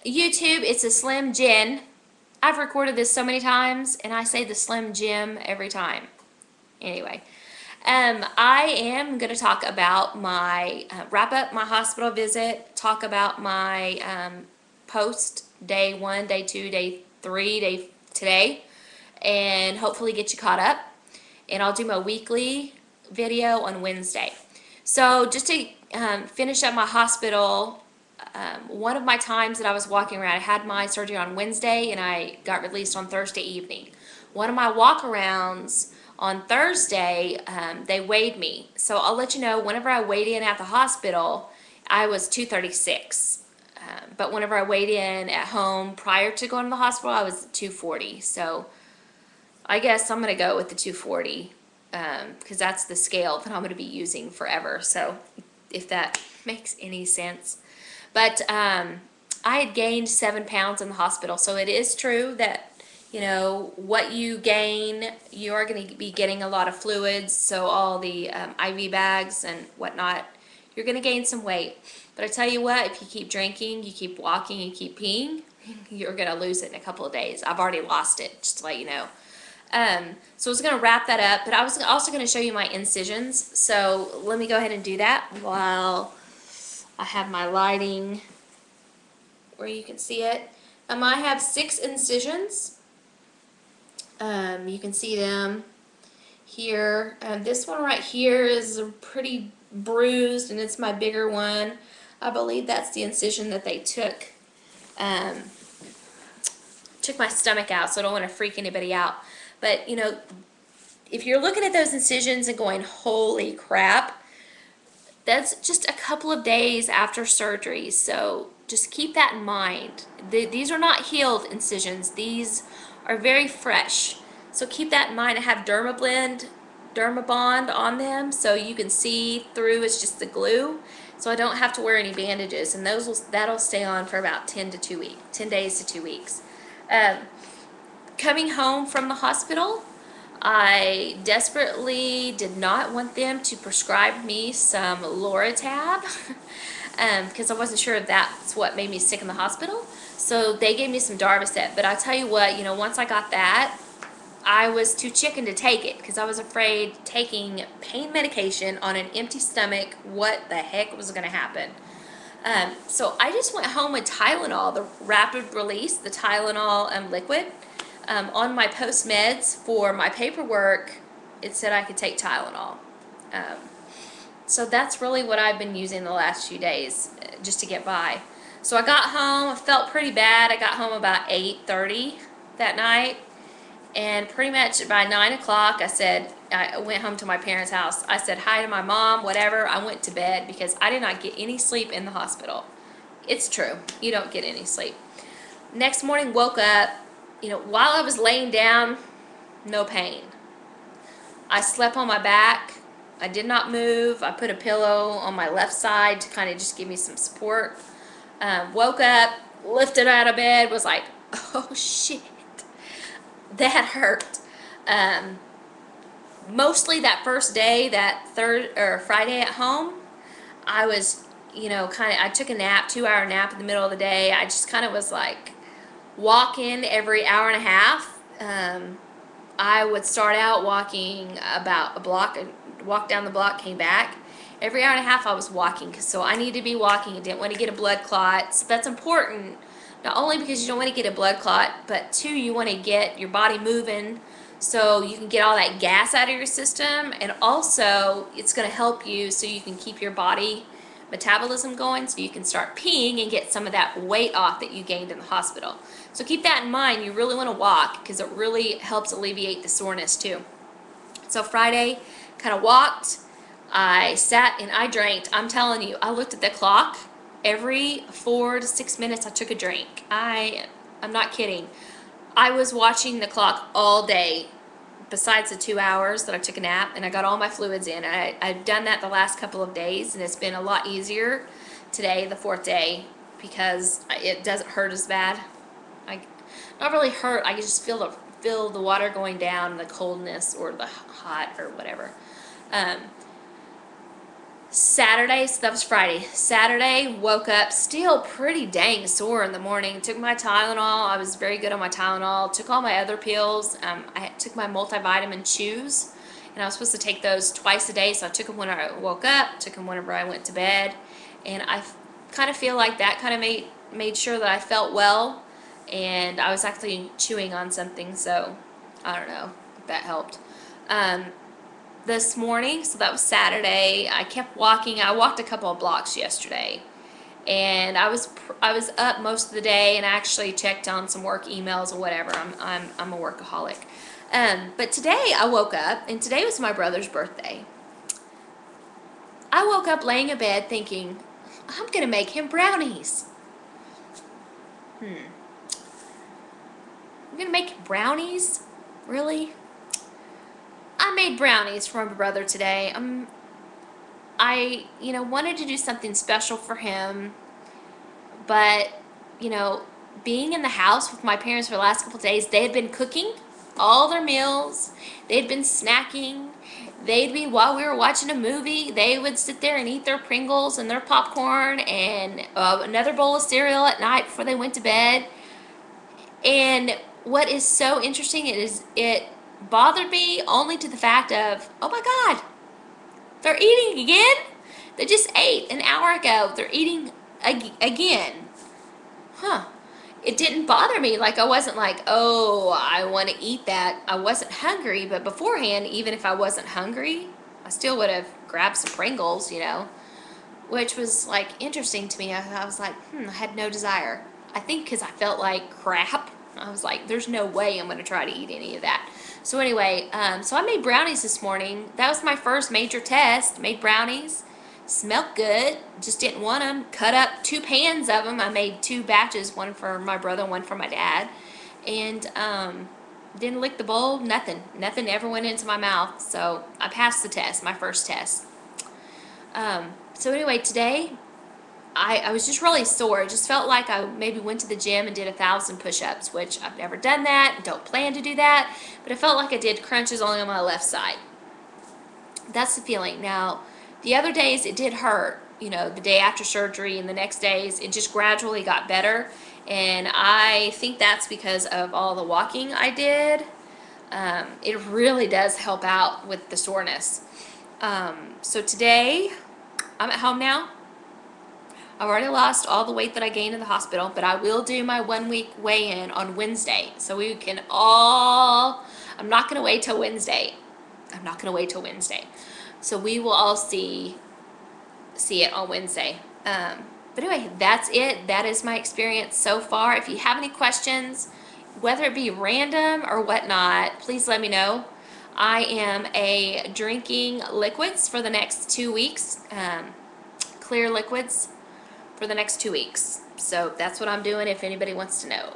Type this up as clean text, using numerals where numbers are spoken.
YouTube, it's TheSlimJen. I've recorded this so many times, and I say TheSlimJen every time. Anyway, I am going to talk about my, wrap up my hospital visit, talk about my post day 1, day 2, day 3, day today, and hopefully get you caught up. And I'll do my weekly video on Wednesday. So just to finish up my hospital, one of my times that I was walking around, I had my surgery on Wednesday and I got released on Thursday evening. One of my walk-arounds on Thursday, they weighed me. So I'll let you know, whenever I weighed in at the hospital, I was 236. But whenever I weighed in at home prior to going to the hospital, I was 240. So I guess I'm going to go with the 240 because that's the scale that I'm going to be using forever. So if that makes any sense. But I had gained 7 pounds in the hospital. So it is true that, you know, what you gain, you are going to be getting a lot of fluids. So all the IV bags and whatnot, you're going to gain some weight. But I tell you what, if you keep drinking, you keep walking, you keep peeing, you're going to lose it in a couple of days. I've already lost it, just to let you know. So I was going to wrap that up, but I was also going to show you my incisions. So let me go ahead and do that while I have my lighting where you can see it. I have 6 incisions. You can see them here. This one right here is pretty bruised, and it's my bigger one. I believe that's the incision that they took my stomach out, so I don't want to freak anybody out. But, you know, if you're looking at those incisions and going, holy crap, that's just a couple of days after surgery. So just keep that in mind. These are not healed incisions. These are very fresh. So keep that in mind. I have Dermabond on them, so you can see through. It's just the glue. So I don't have to wear any bandages, and that'll stay on for about 10 days to 2 weeks. Coming home from the hospital, I desperately did not want them to prescribe me some Loratab because I wasn't sure if that's what made me sick in the hospital. So they gave me some Darvocet. But I tell you what, you know, once I got that, I was too chicken to take it because I was afraid taking pain medication on an empty stomach, what the heck was going to happen. So I just went home with Tylenol, the rapid release, the Tylenol liquid. On my post meds for my paperwork, it said I could take Tylenol. So that's really what I've been using the last few days just to get by. So I got home, I felt pretty bad. I got home about 8:30 that night, and pretty much by 9 o'clock I went home to my parents' house. I said hi to my mom, whatever. I went to bed because I did not get any sleep in the hospital. It's true, you don't get any sleep. Next morning, woke up. You know, while I was laying down, no pain. I slept on my back. I did not move. I put a pillow on my left side to kind of just give me some support. Woke up, lifted out of bed, was like, oh shit, that hurt. Mostly that first day, that Friday at home, I was, you know, I took a nap, 2-hour nap in the middle of the day. I just kind of was like, walking every hour and a half. I would start out walking about a block, walk down the block, came back. Every hour and a half I was walking, so I needed to be walking. I didn't want to get a blood clot. So that's important, not only because you don't want to get a blood clot, but 2, you want to get your body moving so you can get all that gas out of your system, and also it's going to help you so you can keep your body metabolism going, so you can start peeing and get some of that weight off that you gained in the hospital. So keep that in mind. You really want to walk because it really helps alleviate the soreness too. So Friday, kind of walked, I sat and I drank. I'm telling you, I looked at the clock. Every 4 to 6 minutes I took a drink. I'm not kidding. I was watching the clock all day, besides the 2 hours that I took a nap, and I got all my fluids in. I've done that the last couple of days, and it's been a lot easier today, the 4th day, because it doesn't hurt as bad. Not really hurt, I just feel the water going down, the coldness or the hot or whatever. Saturday, so that was Friday. Saturday, woke up still pretty dang sore in the morning. Took my Tylenol. I was very good on my Tylenol. Took all my other pills. I took my multivitamin chews, and I was supposed to take those twice a day, so I took them when I woke up, took them whenever I went to bed, and I kind of feel like that kind of made sure that I felt well, and I was actually chewing on something, so I don't know if that helped. This morning, so that was Saturday, I kept walking. I walked a couple of blocks yesterday, and I was up most of the day, and actually checked on some work emails or whatever. I'm a workaholic. But today I woke up, and today was my brother's birthday. I woke up laying in bed thinking, I'm gonna make him brownies. I'm gonna make brownies? Really? I made brownies for my brother today. I wanted to do something special for him, but, being in the house with my parents for the last couple of days, they had been cooking all their meals. They'd been snacking. While we were watching a movie, they would sit there and eat their Pringles and their popcorn and another bowl of cereal at night before they went to bed. And what is so interesting is it bothered me only to the fact of, oh my God, they're eating again? They just ate an hour ago. They're eating again. Huh. It didn't bother me. Like, I wasn't like, oh, I want to eat that. I wasn't hungry, but beforehand, even if I wasn't hungry, I still would have grabbed some Pringles, which was like interesting to me. I was like, I had no desire. I think because I felt like crap. I was like, there's no way I'm going to try to eat any of that. So anyway, so I made brownies this morning. That was my first major test. Made brownies. Smelled good. Just didn't want them. Cut up 2 pans of them. I made 2 batches, one for my brother, one for my dad. And didn't lick the bowl. Nothing. Nothing ever went into my mouth. So I passed the test, my first test. So anyway, today I was just really sore. It just felt like I maybe went to the gym and did 1,000 push-ups, which I've never done that, don't plan to do that, but it felt like I did crunches only on my left side. That's the feeling. Now, the other days it did hurt, the day after surgery, and the next days it just gradually got better, and I think that's because of all the walking I did. It really does help out with the soreness. So today, I'm at home now. I've already lost all the weight that I gained in the hospital, but I will do my 1-week weigh-in on Wednesday. So we can all, I'm not going to wait till Wednesday. So we will all see it on Wednesday. But anyway, that's it. That is my experience so far. If you have any questions, whether it be random or whatnot, please let me know. I am drinking liquids for the next 2 weeks, clear liquids for the next 2 weeks. So that's what I'm doing if anybody wants to know.